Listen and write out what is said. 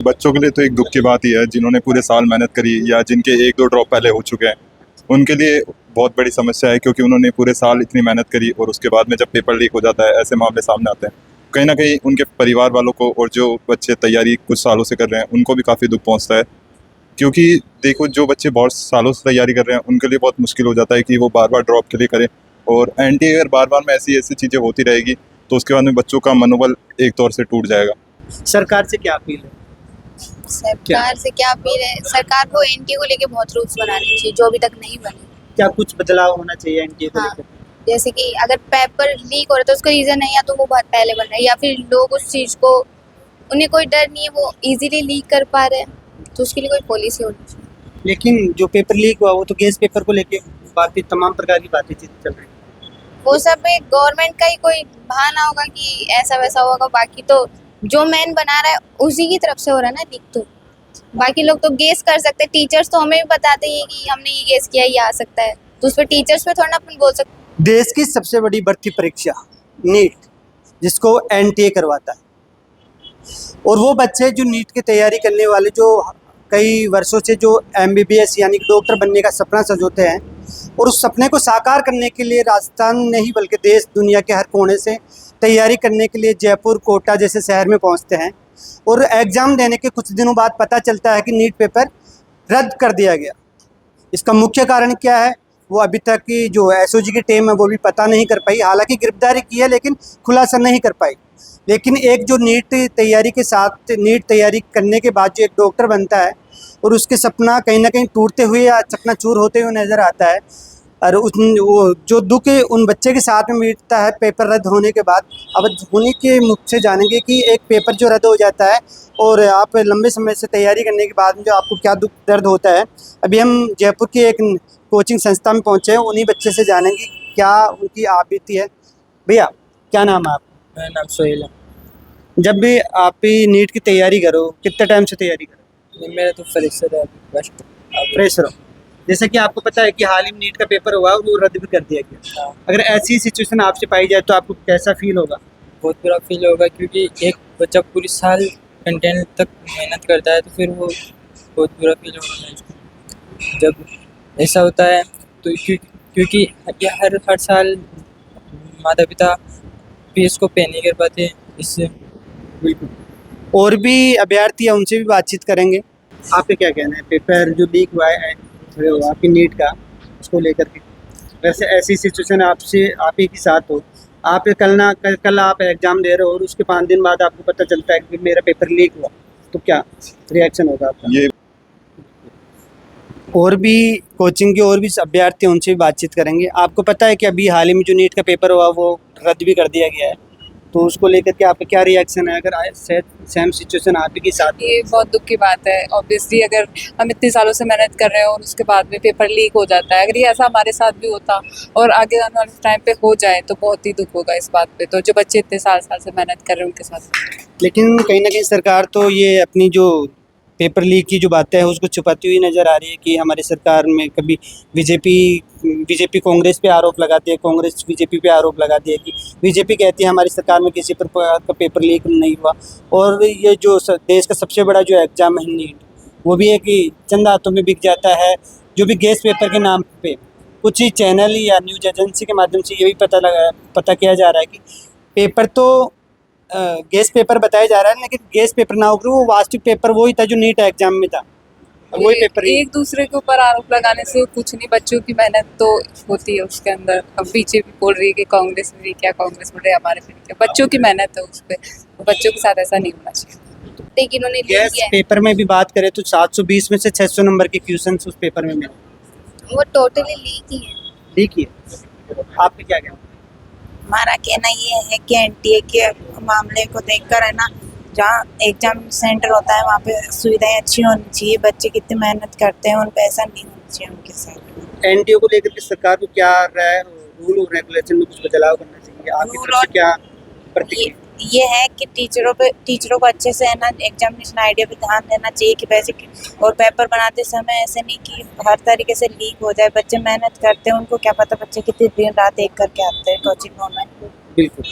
बच्चों के लिए तो एक दुख की बात ही है, जिन्होंने पूरे साल मेहनत करी या जिनके एक दो ड्रॉप पहले हो चुके हैं, उनके लिए बहुत बड़ी समस्या है, क्योंकि उन्होंने पूरे साल इतनी मेहनत करी और उसके बाद में जब पेपर लीक हो जाता है, ऐसे मामले सामने आते हैं। कहीं ना कहीं उनके परिवार वालों को और जो बच्चे तैयारी कुछ सालों से कर रहे हैं उनको भी काफ़ी दुख पहुंचता है, क्योंकि देखो जो बच्चे बहुत सालों से तैयारी कर रहे हैं उनके लिए बहुत मुश्किल हो जाता है कि वो बार बार ड्रॉप के लिए करें। और एनटीए अगर बार बार में ऐसी ऐसी चीज़ें होती रहेगी तो उसके बाद में बच्चों का मनोबल एक तौर से टूट जाएगा। सरकार से क्या अपील है? सरकार से क्या अपील है? सरकार को एनटीए को लेके बहुत रूल्स बनाने चाहिए जो अभी तक नहीं बने। क्या कुछ बदलाव होना चाहिए एनटीए को हाँ, लेकर? जैसे कि अगर पेपर लीक हो रहा है तो उसका रीजन है या तो वो बहुत पहले बन रहा है या फिर लोग उस चीज को, उन्हें कोई डर नहीं है, वो इजीली लीक कर पा रहे हैं, तो उसके लिए कोई पॉलिसी होनी चाहिए। लेकिन जो पेपर लीक हुआ वो तो गैस पेपर को लेके बातें, तमाम प्रकार की बातें चल रही हैं। वो सब गवर्नमेंट का ही कोई बहाना होगा कि ऐसा वैसा होगा, बाकी तो जो मैन बना रहा है उसी की तरफ से हो रहा है ना लीक। तो बाकी लोग तो गेस कर सकते हैं, टीचर्स तो हमें भी बताते हैं कि हमने ये गेस किया, ये आ सकता है, तो उस पर टीचर्स पे थोड़ा ना अपन बोल सकते। देश की सबसे बड़ी भर्ती परीक्षा नीट, जिसको एनटीए करवाता है, और वो बच्चे जो नीट की तैयारी करने वाले, जो कई वर्षों से जो एमबीबीएस यानी कि डॉक्टर बनने का सपना सजोते हैं, और उस सपने को साकार करने के लिए राजस्थान नहीं बल्कि देश दुनिया के हर कोने से तैयारी करने के लिए जयपुर, कोटा जैसे शहर में पहुंचते हैं, और एग्ज़ाम देने के कुछ दिनों बाद पता चलता है कि नीट पेपर रद्द कर दिया गया। इसका मुख्य कारण क्या है वो अभी तक की जो एसओजी की टीम है वो भी पता नहीं कर पाई। हालांकि गिरफ्तारी की है लेकिन खुलासा नहीं कर पाई। लेकिन एक जो नीट तैयारी के साथ, नीट तैयारी करने के बाद जो एक डॉक्टर बनता है और उसके सपना कहीं ना कहीं टूटते हुए या चकनाचूर होते हुए नज़र आता है, और वो जो दुख उन बच्चे के साथ में मिटता है पेपर रद्द होने के बाद। अब उन्हीं के मुख से जानेंगे कि एक पेपर जो रद्द हो जाता है और आप लंबे समय से तैयारी करने के बाद में जो आपको क्या दुख दर्द होता है। अभी हम जयपुर की एक कोचिंग संस्था में पहुंचे हैं, उन्हीं बच्चे से जानेंगे क्या उनकी आप बीती है। भैया क्या नाम है आपका? मेरा नाम सोहेल है। जब भी आप नीट की तैयारी करो, कितने टाइम से तैयारी करो? मेरा तो फ्रेशर है, फर्स्ट फ्रेशर हो। जैसे कि आपको पता है कि हाल ही में नीट का पेपर हुआ और वो रद्द भी कर दिया गया। हाँ। अगर ऐसी सिचुएशन आपसे पाई जाए तो आपको कैसा फील होगा? बहुत बुरा फील होगा, क्योंकि एक बच्चा पूरी साल कंटेंट तक मेहनत करता है तो फिर वो बहुत बुरा फील होगा जब ऐसा होता है। तो क्योंकि ये हर साल माता पिता फीस को पे नहीं कर पाते, इससे बिल्कुल। और भी अभ्यर्थी है, उनसे भी बातचीत करेंगे। आपके क्या कहना है पेपर जो लीक हुआ है आपकी नीट का, उसको लेकर के? वैसे ऐसी सिचुएशन आपसे आप ही के साथ हो, आप कल आप एग्ज़ाम दे रहे हो और उसके 5 दिन बाद आपको पता चलता है कि मेरा पेपर लीक हुआ, तो क्या रिएक्शन होगा आपका? ये और भी कोचिंग के और भी अभ्यर्थी हैं, उनसे भी बातचीत करेंगे। आपको पता है कि अभी हाल ही में जो नीट का पेपर हुआ वो रद्द भी कर दिया गया है, तो उसको लेकर के आपका क्या रिएक्शन है अगर सेम सिचुएशन आप ही के साथ? ये बहुत दुख की बात है। ऑब्वियसली अगर हम इतने सालों से मेहनत कर रहे हैं और उसके बाद में पेपर लीक हो जाता है, अगर ये ऐसा हमारे साथ भी होता और आगे आने वाले टाइम पे हो जाए तो बहुत ही दुख होगा इस बात पे। तो जो बच्चे इतने साल से मेहनत कर रहे हैं उनके साथ। लेकिन कहीं ना कहीं सरकार तो ये अपनी जो पेपर लीक की जो बातें हैं उसको छुपाती हुई नज़र आ रही है कि हमारी सरकार में कभी बीजेपी कांग्रेस पे आरोप लगाती है, कांग्रेस बीजेपी पे आरोप लगाती है कि बीजेपी कहती है हमारी सरकार में किसी प्रकार का पेपर लीक नहीं हुआ। और ये जो देश का सबसे बड़ा जो एग्ज़ाम है नीट, वो भी है कि चंद हाथों में बिक जाता है। जो भी गैस पेपर के नाम पे कुछ ही चैनल या न्यूज एजेंसी के माध्यम से ये भी पता किया जा रहा है कि पेपर तो गैस पेपर बताया जा रहा है, लेकिन गैस पेपर ना होकर वो वास्तविक पेपर वही था जो नीट एग्जाम में था, वही पेपर। एक दूसरे के ऊपर आरोप लगाने से कुछ नहीं, बच्चों की मेहनत तो होती है उसके अंदर। अब बीजेपी बोल रही है कि कांग्रेस में भी क्या, कांग्रेस बोल रही है हमारे में क्या, बच्चों की मेहनत है उस पर, तो बच्चों के साथ ऐसा नहीं होना चाहिए। लेकिन उन्होंने गैस पेपर में भी बात करें तो 720 में से 600 नंबर के क्वेश्चन उस पेपर में मिले, वो टोटली लीक ही है। ठीक है। आपके क्या कहना? हमारा कहना ये है कि एनटीए के मामले को देखकर है ना, जहाँ एग्जाम सेंटर होता है वहाँ पे सुविधाएं अच्छी होनी चाहिए। बच्चे कितनी मेहनत करते हैं, उन पे ऐसा नहीं होना चाहिए उनके साथ। एनटीए को लेकर के सरकार को क्या राय, रूल और रेगुलेशन में कुछ बदलाव करना चाहिए? आपकी तरफ से क्या प्रतिक्रिया? ये है कि टीचरों को अच्छे से है ना एग्जामिनेशन आइडिया पे ध्यान देना चाहिए कि वैसे और पेपर बनाते समय ऐसे नहीं कि हर तरीके से लीक हो जाए। बच्चे मेहनत करते हैं, उनको क्या पता बच्चे कितनी दिन रात एक करके आते हैं कोचिंगों में। बिल्कुल।